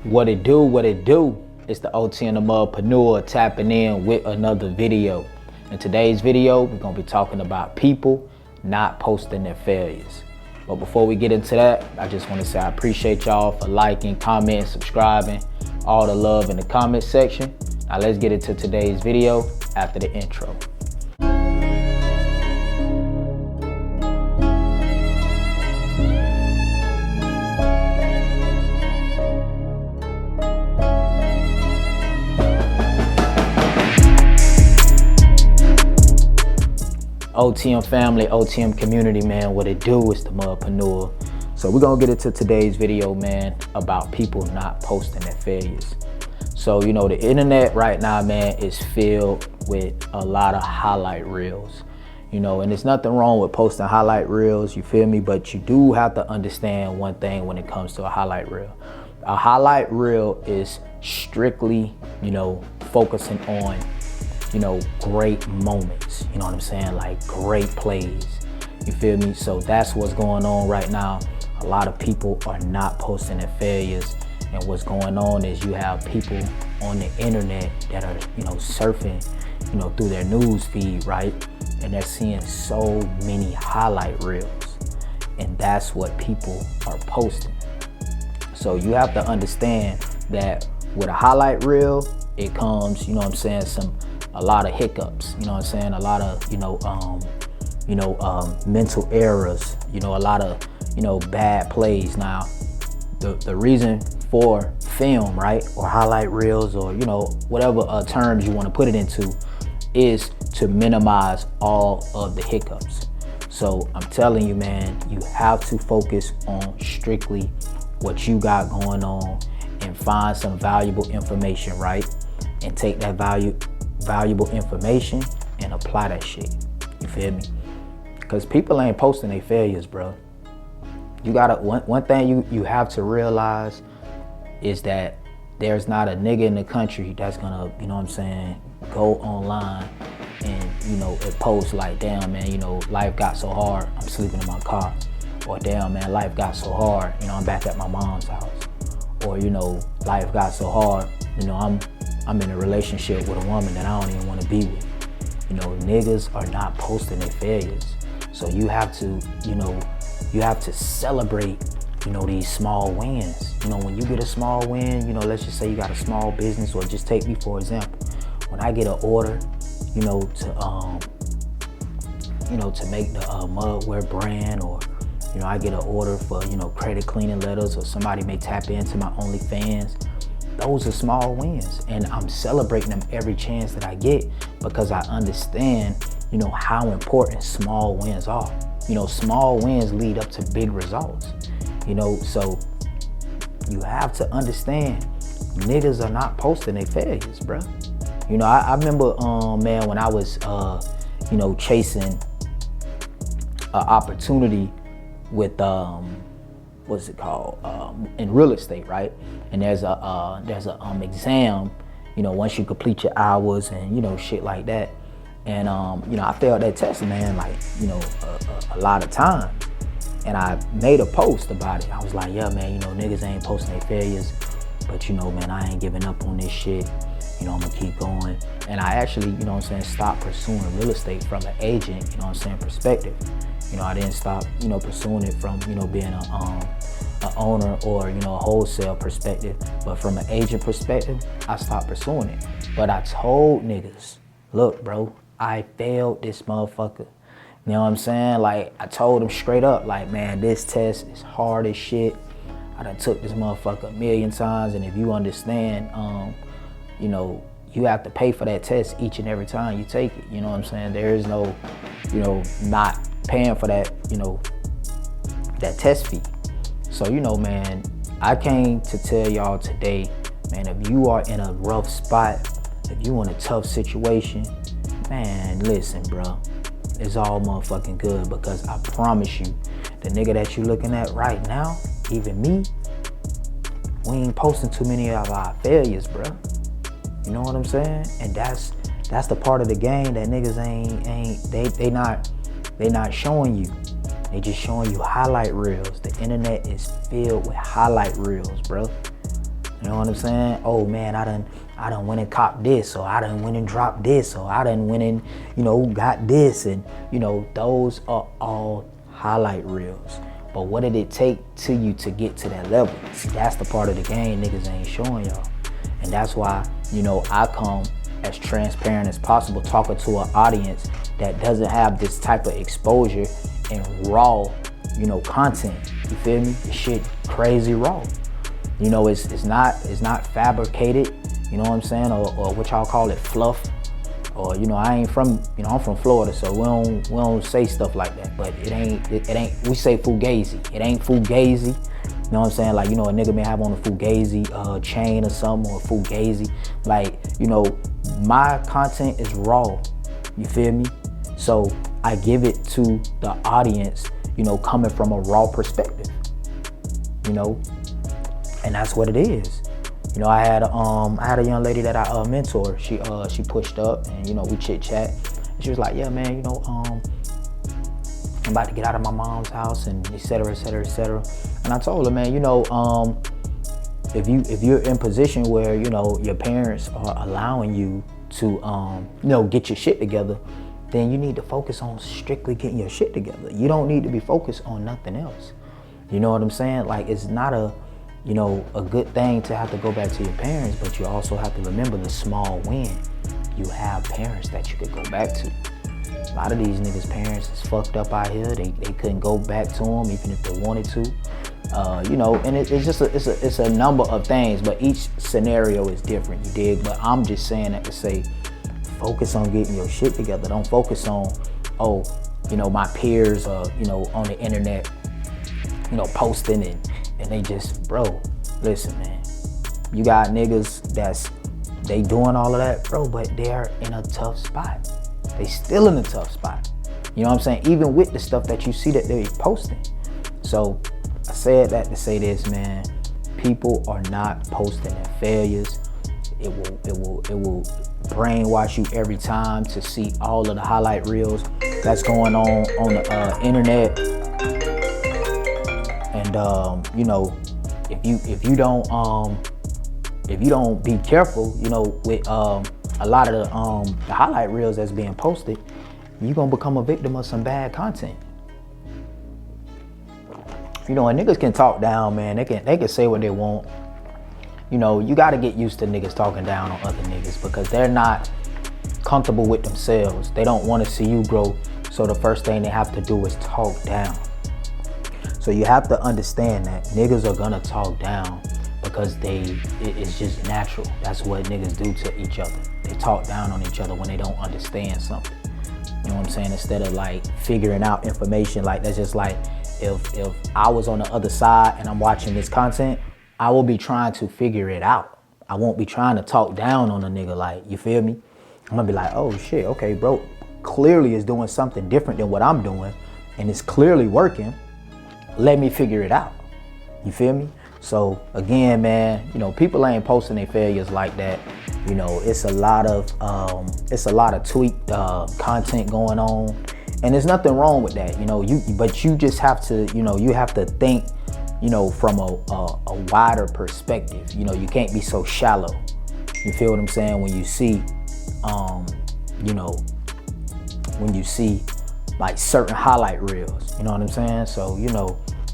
What it do? It's the OT and the Mudpreneur tapping in with another video. In today's video, we're gonna be talking about people not posting their failures. But before we get into that, I just wanna say I appreciate y'all for liking, commenting, subscribing, all the love in the comment section. Now let's get into today's video after the intro. OTM family, OTM community, man, what it do is the Mudpreneur. So we're gonna get into today's video, man, about people not posting their failures. So, you know, the internet right now, man, is filled with a lot of highlight reels, you know, and there's nothing wrong with posting highlight reels, you feel me? But you do have to understand one thing when it comes to a highlight reel. A highlight reel is strictly, you know, focusing on, you know, great moments, you know what I'm saying? Like great plays, you feel me? So that's what's going on right now. A lot of people are not posting their failures. And what's going on is you have people on the internet that are, you know, surfing, you know, through their news feed, right? And they're seeing so many highlight reels. And that's what people are posting. So you have to understand that with a highlight reel, it comes, you know what I'm saying, a lot of hiccups, you know what I'm saying? A lot of, mental errors, you know, a lot of, you know, bad plays. Now, the reason for film, right, or highlight reels, or, you know, whatever terms you want to put it into, is to minimize all of the hiccups. So I'm telling you, man, you have to focus on strictly what you got going on and find some valuable information, right? And take that valuable information and apply that shit. You feel me? Because people ain't posting their failures, bro. You gotta, one thing you have to realize is that there's not a nigga in the country that's gonna, you know what I'm saying, go online and, you know, it posts like, damn, man, you know, life got so hard, I'm sleeping in my car. Or damn, man, life got so hard, you know, I'm back at my mom's house. Or, you know, life got so hard, you know, I'm in a relationship with a woman that I don't even want to be with. You know, niggas are not posting their failures. So you have to, you know, you have to celebrate, you know, these small wins. You know, when you get a small win, you know, let's just say you got a small business, or just take me for example. When I get an order, you know, to make the Mudwear brand, or, you know, I get an order for, you know, credit cleaning letters, or somebody may tap into my OnlyFans. Those are small wins, and I'm celebrating them every chance that I get, because I understand, you know, how important small wins are. You know, small wins lead up to big results, you know, so you have to understand niggas are not posting their failures, bro. You know, I remember, man, when I was, you know, chasing an opportunity with, what's it called, in real estate, right? And there's a exam, you know, once you complete your hours and, you know, shit like that. And, you know, I failed that test, man, like, you know, a lot of times. And I made a post about it. I was like, yeah, man, you know, niggas ain't posting their failures, but, you know, man, I ain't giving up on this shit. You know, I'm gonna keep going. And I actually, you know what I'm saying, stopped pursuing real estate from an agent, you know what I'm saying, perspective. You know, I didn't stop, you know, pursuing it from, you know, being an owner or, you know, a wholesale perspective. But from an agent perspective, I stopped pursuing it. But I told niggas, look, bro, I failed this motherfucker. You know what I'm saying? Like, I told them straight up, like, man, this test is hard as shit. I done took this motherfucker a million times, and if you understand, you know, you have to pay for that test each and every time you take it. You know what I'm saying? There is no, you know, not paying for that, you know, that test fee. So, you know, man, I came to tell y'all today, man, if you are in a rough spot, if you in a tough situation, man, listen, bro, it's all motherfucking good, because I promise you, the nigga that you looking at right now, even me, we ain't posting too many of our failures, bro. You know what I'm saying? And that's the part of the game that niggas they not showing you. They just showing you highlight reels. The internet is filled with highlight reels, bro. You know what I'm saying? Oh man, I done went and copped this, or I done went and dropped this, or I done went and, got this. And, those are all highlight reels. But what did it take to you to get to that level? See, that's the part of the game niggas ain't showing y'all. And that's why, I come as transparent as possible, talking to an audience that doesn't have this type of exposure and raw, content. You feel me? This shit crazy raw. It's not fabricated, you know what I'm saying, or what y'all call it, fluff. Or I ain't from, I'm from Florida, so we don't say stuff like that. But it ain't. We say fugazi. It ain't fugazi. You know what I'm saying? Like, a nigga may have on a fugazi chain or something, or a fugazi. Like, my content is raw. You feel me? So I give it to the audience, coming from a raw perspective. And that's what it is. I had a young lady that I mentor. She pushed up, and we chit chat. And she was like, "Yeah, man, I'm about to get out of my mom's house, and et cetera, et cetera, et cetera." And I told her, man, if you're in position where your parents are allowing you to get your shit together, then you need to focus on strictly getting your shit together. You don't need to be focused on nothing else. You know what I'm saying? Like, it's not a good thing to have to go back to your parents, but you also have to remember the small win. You have parents that you could go back to. A lot of these niggas' parents is fucked up out here. They couldn't go back to them even if they wanted to. And it's a number of things, but each scenario is different, you dig? But I'm just saying that to say, focus on getting your shit together. Don't focus on, my peers are, on the internet, posting and they just, bro, listen, man. You got niggas they doing all of that, bro, but they're in a tough spot. They still in a tough spot. You know what I'm saying? Even with the stuff that you see that they're posting. So I said that to say this, man. People are not posting their failures. It will brainwash you every time to see all of the highlight reels that's going on the internet. And if you don't be careful, with a lot of the highlight reels that's being posted, you're gonna become a victim of some bad content. And niggas can talk down, man. They can say what they want. You gotta get used to niggas talking down on other niggas because they're not comfortable with themselves. They don't want to see you grow. So the first thing they have to do is talk down. So you have to understand that niggas are gonna talk down because it's just natural. That's what niggas do to each other. They talk down on each other when they don't understand something. You know what I'm saying? Instead of like figuring out information, like that's just like if I was on the other side and I'm watching this content, I will be trying to figure it out. I won't be trying to talk down on a nigga, like, you feel me? I'm gonna be like, oh shit, okay, bro, clearly is doing something different than what I'm doing and it's clearly working. Let me figure it out. You feel me? So again, man, people ain't posting their failures like that. It's a lot of tweaked content going on, and there's nothing wrong with that. But you just have to, you have to think, from a wider perspective. You can't be so shallow. You feel what I'm saying? When you see, like certain highlight reels, you know what I'm saying? So,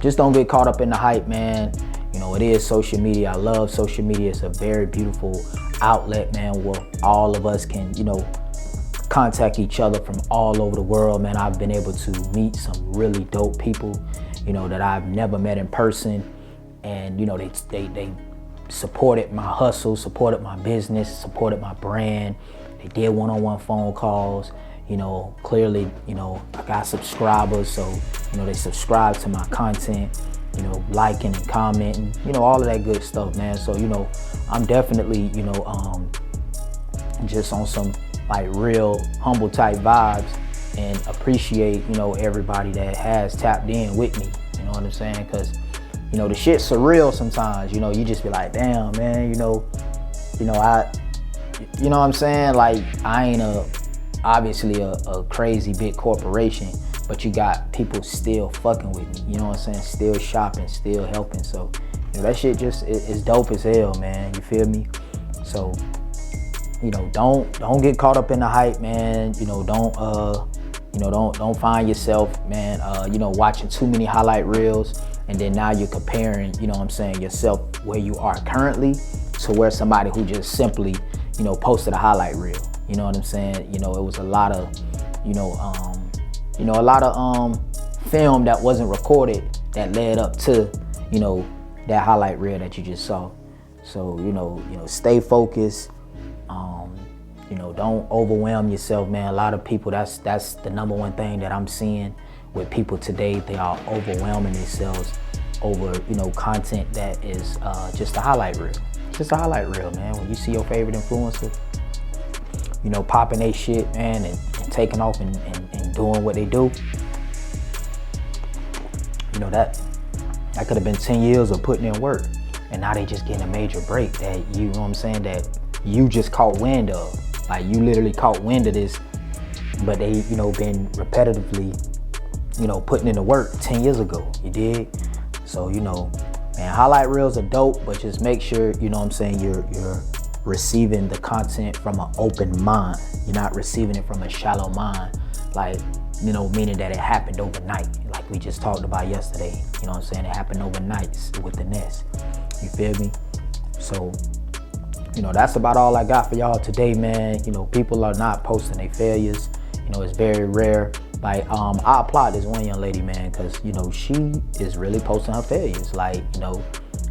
just don't get caught up in the hype, man. It is social media. I love social media. It's a very beautiful outlet, man, where all of us can, contact each other from all over the world, man. I've been able to meet some really dope people, that I've never met in person. And, they supported my hustle, supported my business, supported my brand. They did one-on-one phone calls. Clearly, I got subscribers, so, they subscribe to my content, liking and commenting, all of that good stuff, man. So, I'm definitely, just on some like real humble type vibes and appreciate, everybody that has tapped in with me, you know what I'm saying? Cause, the shit's surreal sometimes, you just be like, damn, man, you know what I'm saying? Like, I ain't obviously a crazy big corporation, but you got people still fucking with me, you know what I'm saying? Still shopping, still helping. So That shit just is dope as hell, man. You feel me? So, don't get caught up in the hype, man. Don't find yourself, man, watching too many highlight reels, and then now you're comparing, yourself where you are currently to where somebody who just simply, posted a highlight reel. You know what I'm saying? It was a lot of, film that wasn't recorded that led up to, that highlight reel that you just saw. So, stay focused. Don't overwhelm yourself, man. A lot of people, that's the number one thing that I'm seeing with people today. They are overwhelming themselves over, content that is just a highlight reel. Just a highlight reel, man. When you see your favorite influencer, popping they shit, man, and taking off and doing what they do, that could have been 10 years of putting in work. And now they just getting a major break that that you just caught wind of. Like, you literally caught wind of this, but they, been repetitively, putting in the work 10 years ago. You dig? So, man, highlight reels are dope, but just make sure, you're receiving the content from an open mind. You're not receiving it from a shallow mind, like, meaning that it happened overnight, like we just talked about yesterday. It happened overnight with the Nest. You feel me? So, that's about all I got for y'all today, man. People are not posting their failures. It's very rare. Like, I applaud this one young lady, man, because, she is really posting her failures. Like,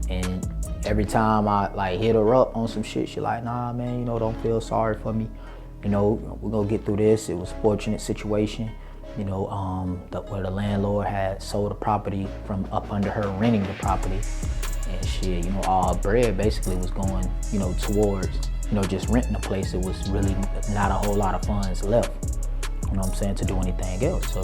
and every time I, hit her up on some shit, she like, nah, man, don't feel sorry for me. We're going to get through this. It was a fortunate situation, where the landlord had sold the property from up under her renting the property. And shit, all her bread basically was going, towards, just renting a place. It was really not a whole lot of funds left, to do anything else. So,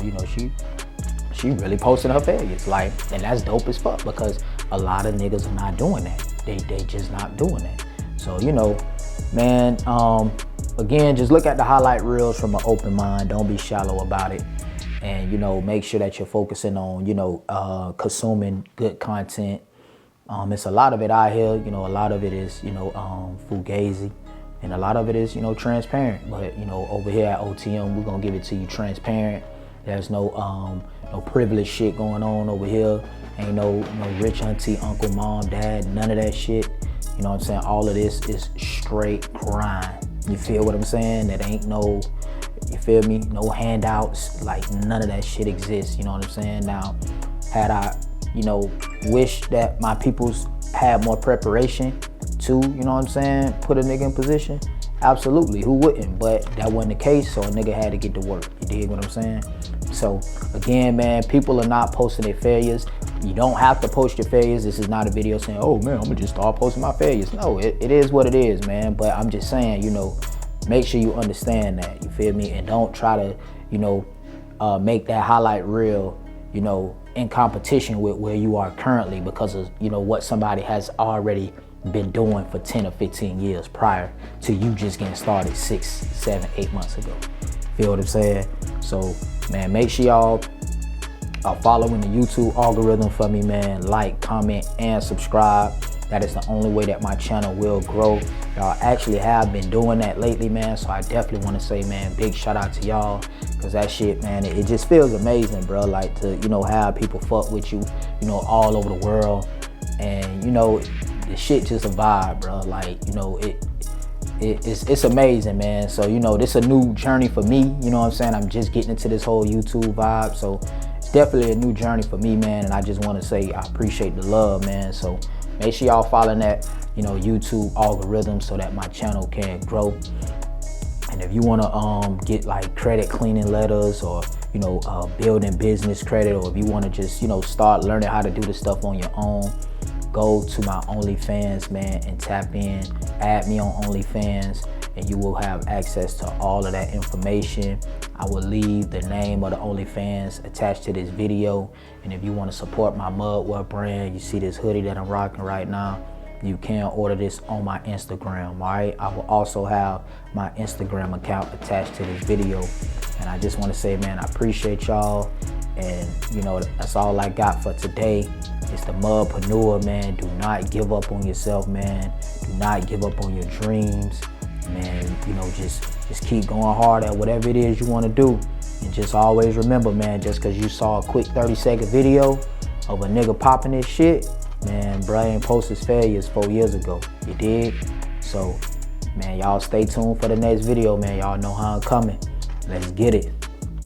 she really posted her failures, like, and that's dope as fuck, because a lot of niggas are not doing that. They just not doing that. So, man, again, just look at the highlight reels from an open mind. Don't be shallow about it. And, make sure that you're focusing on, consuming good content. It's a lot of it out here, a lot of it is, fugazi, and a lot of it is, transparent. But, over here at OTM, we're going to give it to you transparent. There's no privileged shit going on over here. Ain't no rich auntie, uncle, mom, dad, none of that shit. All of this is straight grind. You feel what I'm saying? That ain't no, you feel me? No handouts, like none of that shit exists. You know what I'm saying? Now, had I, wish that my peoples had more preparation to, put a nigga in position. Absolutely, who wouldn't? But that wasn't the case, so a nigga had to get to work. You dig what I'm saying? So again, man, people are not posting their failures. You don't have to post your failures. This is not a video saying, oh man, I'm gonna just start posting my failures. No, it is what it is, man. But I'm just saying, make sure you understand that, you feel me? And don't try to, make that highlight reel, in competition with where you are currently, because of, what somebody has already been doing for 10 or 15 years prior to you just getting started 6, 7, 8 months ago. Feel what I'm saying? So, man, make sure y'all are following the YouTube algorithm for me, man. Like, comment, and subscribe. That is the only way that my channel will grow. Y'all actually have been doing that lately, man. So I definitely want to say, man, big shout out to y'all, because that shit, man, it just feels amazing, bro. Like, to, have people fuck with you, all over the world. And, the shit just a vibe, bro. Like, it's amazing, man. So, this is a new journey for me. You know what I'm saying? I'm just getting into this whole YouTube vibe. So it's definitely a new journey for me, man. And I just want to say I appreciate the love, man. So make sure y'all following that, YouTube algorithm so that my channel can grow. And if you want to get like credit cleaning letters, or building business credit, or if you want to just start learning how to do this stuff on your own, go to my OnlyFans, man, and tap in. Add me on OnlyFans, and you will have access to all of that information. I will leave the name of the OnlyFans attached to this video. And if you want to support my mudwear brand, you see this hoodie that I'm rocking right now, you can order this on my Instagram, all right? I will also have my Instagram account attached to this video. And I just want to say, man, I appreciate y'all. And, that's all I got for today. It's the mudpreneur, man. Do not give up on yourself, man. Do not give up on your dreams, man. You know, just keep going hard at whatever it is you want to do. And just always remember, man, just because you saw a quick 30-second video of a nigga popping this shit, man, bruh ain't post his failures 4 years ago. You dig? So, man, y'all stay tuned for the next video, man. Y'all know how I'm coming. Let's get it.